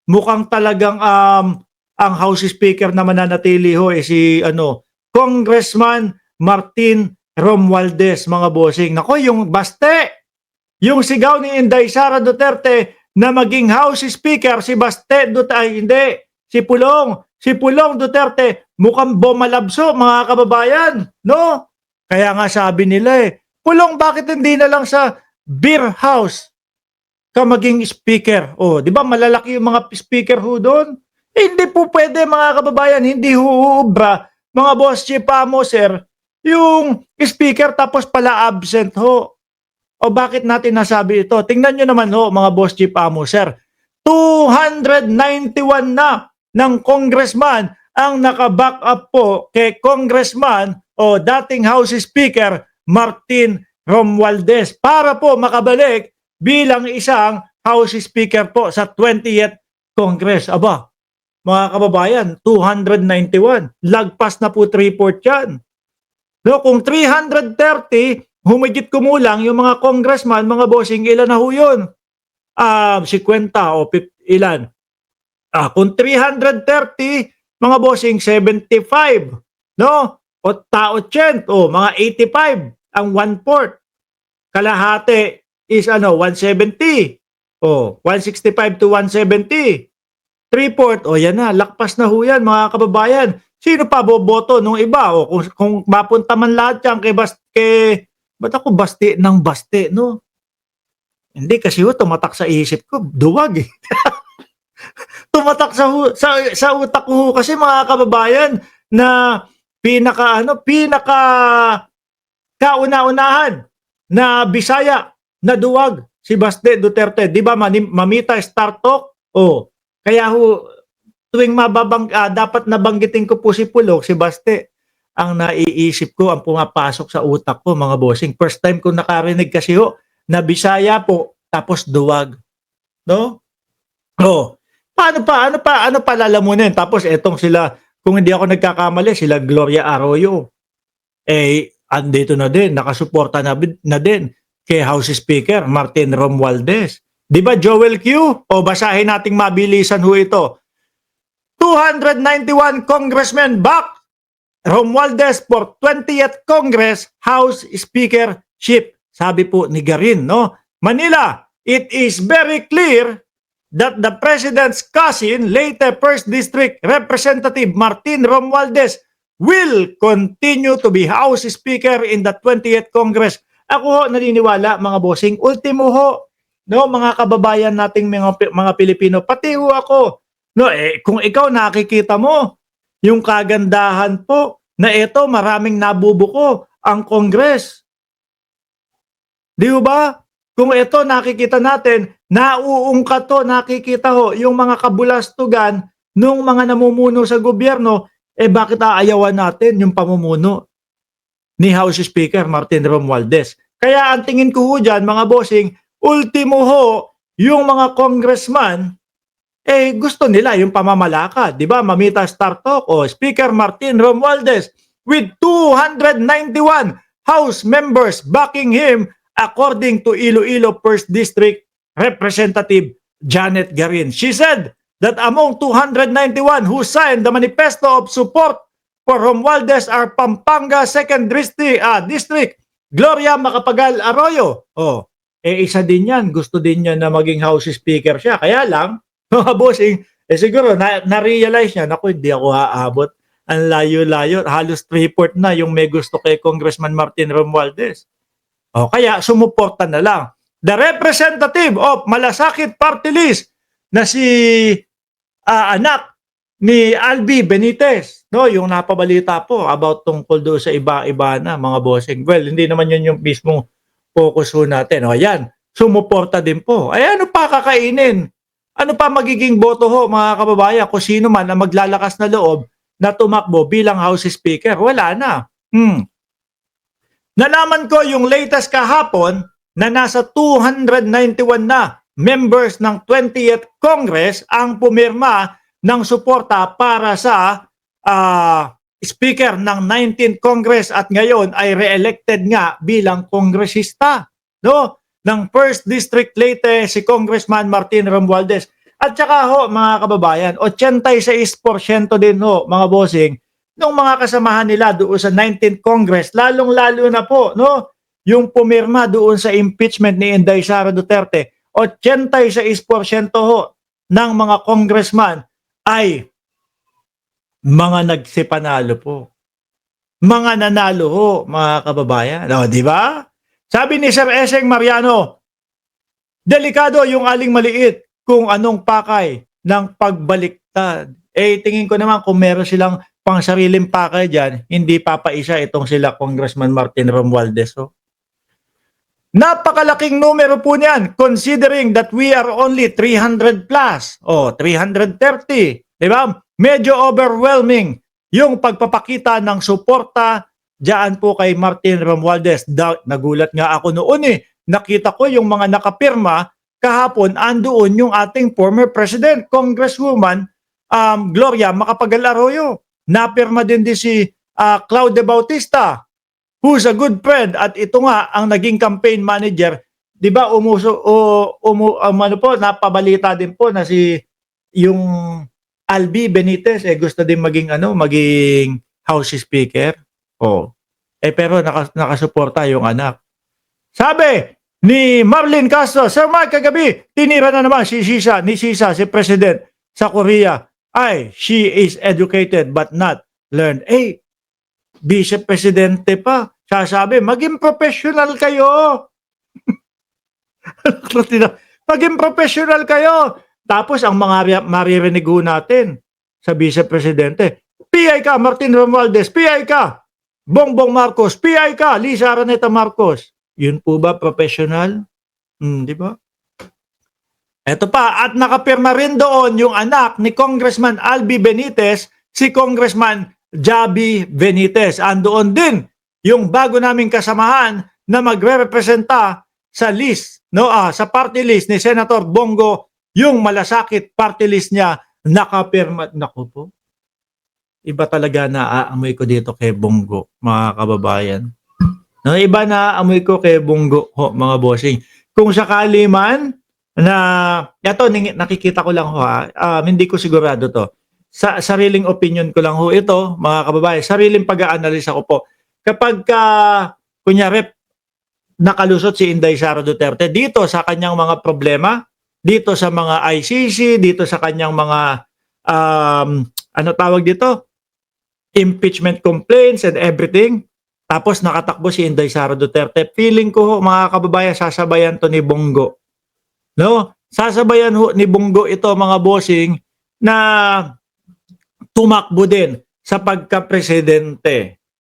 mukhang talagang ang House Speaker na mananatili ho si Congressman Martin Romualdez, mga bossing. Nako, yung baste, yung sigaw ni Inday Sara Duterte na maging House Speaker si Baste Duterte, ay hindi, si Pulong Duterte, mukhang bumalabso, mga kababayan, no? Kaya nga sabi nila Pulong, bakit hindi na lang sa beer house ka maging speaker? O, di ba malalaki yung mga speaker ho doon? Hindi po pwede, mga kababayan, hindi huubra, mga boss chief amo, sir, yung speaker tapos pala absent ho. O bakit natin nasabi ito? Tingnan nyo naman ho, mga boss chief amo, sir. 291 na ng congressman ang naka-back up po kay Congressman o dating House Speaker Martin Romualdez para po makabalik bilang isang House Speaker po sa 20th Congress. Aba, mga kababayan, 291. Lagpas na po 3/4 yan. No, kung 330, humigit kumulang yung mga congressman, mga bossing, ilan na ho yun? 50 o 50, ilan? Kung 330, mga bossing, 75. No? O tao 80, mga 85 ang 1/4. Kalahati is 170. 165 to 170. 3/4, yan na, lakpas na ho yan, mga kababayan. Sino pa boboto nung iba? Kung mapunta man lahat yan ba't ako basti ng basti, no? Hindi kasi tumatak sa isip ko, duwag tumatak sa utak ko kasi, mga kababayan, na pinaka kauna-unahan na Bisaya na duwag si Baste Duterte. Di ba mamita Star Talk? Kaya tuwing dapat nabanggitin ko po si Pulong, si Baste, ang naiisip ko, ang pumapasok sa utak ko, mga bossing. First time ko nakarinig kasi na Bisaya po, tapos duwag. No? Ano pa lalamunin? Tapos etong sila, kung hindi ako nagkakamali, sila Gloria Arroyo. Andito na din, nakasuporta na din kay House Speaker Martin Romualdez. Di ba, Joel Q? Basahin nating mabilisan ho ito. 291 congressmen back Romualdez for 20th Congress House Speakership. Sabi po ni Garin, no? Manila, it is very clear that the President's cousin, later 1st District Representative Martin Romualdez, will continue to be House Speaker in the 20th Congress. Ako naniniwala, mga bossing, ultimo ho, no, mga kababayan nating mga Pilipino, pati ho ako. No, kung ikaw nakikita mo yung kagandahan po na ito, maraming nabubuko ang Congress. Di ba? Kung ito nakikita natin, nauungkat to, nakikita ho yung mga kabulastugan nung mga namumuno sa gobyerno, bakit aayawan natin yung pamumuno ni House Speaker Martin Romualdez? Kaya ang tingin ko ho dyan, mga bossing, ultimo ho, yung mga congressman, gusto nila yung pamamalakad. Di ba? Mamita Star Talk, Speaker Martin Romualdez with 291 House members backing him, according to Iloilo 1st District Representative Janet Garin. She said that among 291 who signed the manifesto of support for Romualdez are Pampanga 2nd District, Gloria Macapagal Arroyo. Isa din yan. Gusto din niya na maging House Speaker siya. Kaya lang, mga bossing, siguro na-realize niya, naku, hindi ako aabot. Ang layo-layo. Halos 3/4 na yung may gusto kay Congressman Martin Romualdez. Kaya sumuporta na lang. The representative of Malasakit Party List na si anak ni Albi Benitez, no, yung napabalita po about tungkol doon sa iba-iba na, mga bossing. Well, hindi naman yun yung mismo focus ho natin. Ayan, sumuporta din po. Ano pa kakainin? Ano pa magiging boto ho, mga kababayan, kung sino man ang maglalakas na loob na tumakbo bilang House Speaker? Wala na. Nalaman ko yung latest kahapon na nasa 291 na members ng 20th Congress ang pumirma ng suporta para sa Speaker ng 19th Congress at ngayon ay re-elected nga bilang kongresista, no? Ng 1st District Leyte si Congressman Martin Romualdez. At saka ho, mga kababayan, 86% din ho, mga bossing, nung mga kasamahan nila doon sa 19th Congress, lalong-lalo na po, no, yung pumirma doon sa impeachment ni Inday Sara Duterte, 86% ho ng mga congressman ay mga nagsipanalo po. Mga nanalo ho, mga kababayan. O, di ba? Sabi ni Sir Eseng Mariano, delikado yung aling maliit kung anong pakay ng pagbaliktad. Eh, tingin ko naman kung meron silang pangsariling pakay dyan, hindi papaisa itong sila Congressman Martin Romualdez. So, napakalaking numero po niyan considering that we are only 300 plus o 330. Di ba? Medyo overwhelming yung pagpapakita ng suporta diyan po kay Martin Romualdez. Nagulat nga ako noon eh. Nakita ko yung mga nakapirma kahapon andoon yung ating former president, Congresswoman Gloria Macapagal-Arroyo. Napirma din si Claude Bautista, who's a good friend, at ito nga ang naging campaign manager. 'Di ba ano po, napabalita din po na si yung Albi Benitez gusto din maging House Speaker. Oh. Pero nakasuporta yung anak. Sabi ni Marlene Castro, Sir Mark, kagabi tinira na naman si Sisa si President sa Korea. Ay, she is educated but not learned. Vice Presidente pa. Sasabi, maging professional kayo. Maging professional kayo. Tapos ang mga maririnig natin sa Vice Presidente, PI ka, Martin Romualdez, PI ka, Bongbong Marcos, PI ka, Lisa Araneta Marcos. Yun po ba professional? Di ba? Ito pa, at nakapirma rin doon yung anak ni Congressman Albi Benitez, si Congressman Javi Benitez. Andoon din yung bago naming kasamahan na magre-representa sa list, sa party list ni Senator Bongo, yung malasakit party list niya, nakapirma. Naku po, iba talaga na aamoy ko dito kay Bongo, mga kababayan. No, iba na aamoy ko kay Bongo, mga bossing. Kung sakali man na, ito nakikita ko lang ho, hindi ko sigurado to. Sa sariling opinion ko lang ho ito, mga kababayan, sariling pag-aanalisa ko po. Kapag kunyari nakalusot si Inday Sara Duterte dito sa kanyang mga problema, dito sa mga ICC, dito sa kanyang mga ano tawag dito? Impeachment complaints and everything. Tapos nakatakbo si Inday Sara Duterte. Feeling ko, mga kababayan, sasabayan to ni Bongo. No? Sasabayan ni Bongo ito, mga bossing, na tumakbo din sa pagka-presidente.